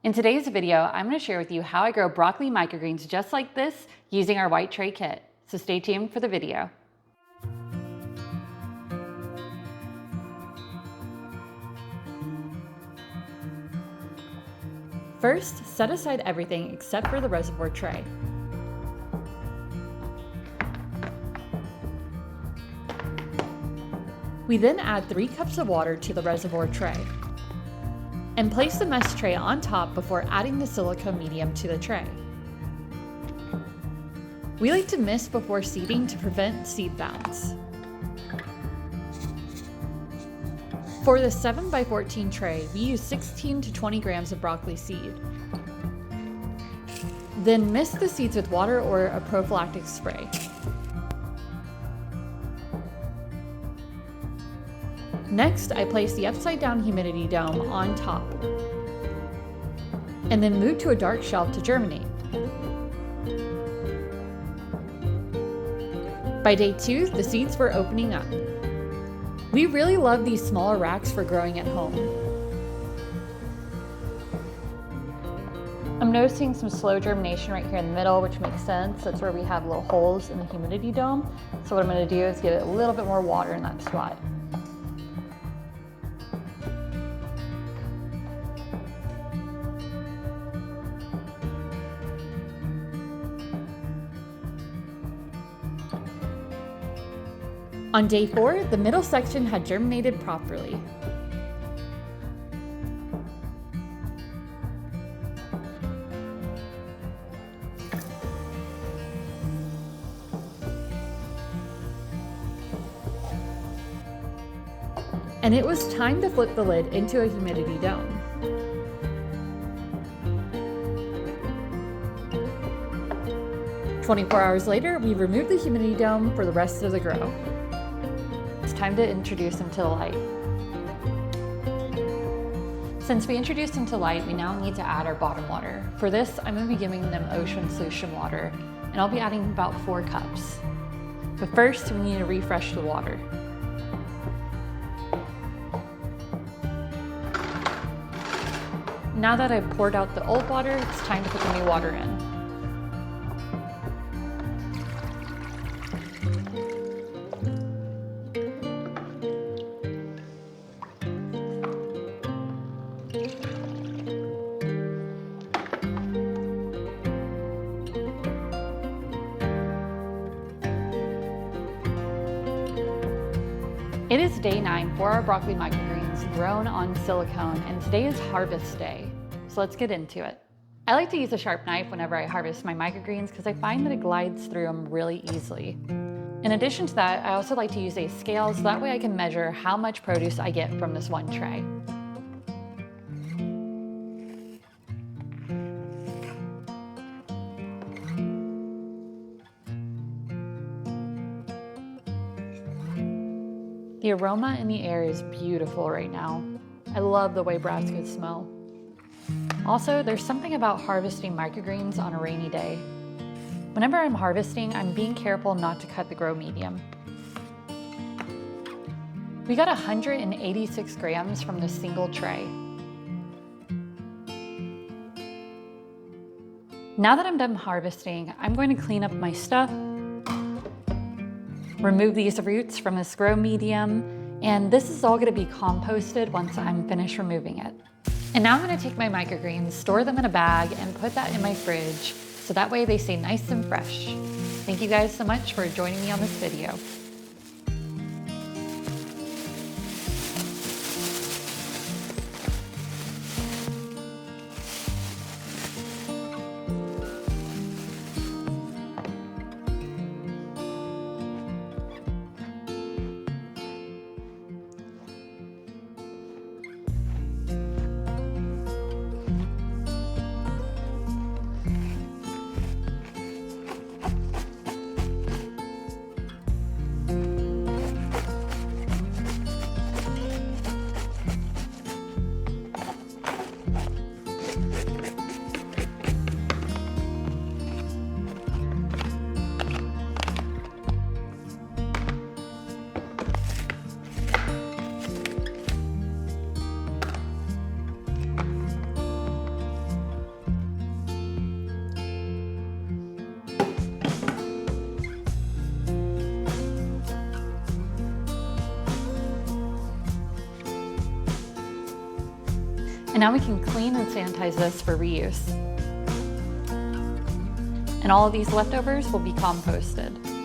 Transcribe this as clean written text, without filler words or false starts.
In today's video, I'm going to share with you how I grow broccoli microgreens just like this using our white tray kit. So stay tuned for the video. First, set aside everything except for the reservoir tray. We then add 3 cups of water to the reservoir tray and place the mesh tray on top before adding the silicone medium to the tray. We like to mist before seeding to prevent seed bounce. For the 7x14 tray, we use 16 to 20 grams of broccoli seed. Then mist the seeds with water or a prophylactic spray. Next, I place the upside-down humidity dome on top, and then move to a dark shelf to germinate. By day 2, the seeds were opening up. We really love these smaller racks for growing at home. I'm noticing some slow germination right here in the middle, which makes sense. That's where we have little holes in the humidity dome. So what I'm going to do is give it a little bit more water in that spot. On day 4, the middle section had germinated properly. And it was time to flip the lid into a humidity dome. "24 hours later, we removed the humidity dome for the rest of the grow. It's time to introduce them to the light. Since we introduced them to light, we now need to add our bottom water. For this, I'm going to be giving them ocean solution water, and I'll be adding about 4 cups. But first, we need to refresh the water. Now that I've poured out the old water, it's time to put the new water in. It is day 9 for our broccoli microgreens grown on silicone, and today is harvest day. So let's get into it. I like to use a sharp knife whenever I harvest my microgreens because I find that it glides through them really easily. In addition to that, I also like to use a scale so that way I can measure how much produce I get from this one tray. The aroma in the air is beautiful right now. I love the way brassicas smell. Also, there's something about harvesting microgreens on a rainy day. Whenever I'm harvesting, I'm being careful not to cut the grow medium. We got 186 grams from this single tray. Now that I'm done harvesting, I'm going to clean up my stuff, remove these roots from this grow medium, and this is all going to be composted once I'm finished removing it. And now I'm going to take my microgreens, store them in a bag, and put that in my fridge so that way they stay nice and fresh. Thank you guys so much for joining me on this video. And now we can clean and sanitize this for reuse. And all of these leftovers will be composted.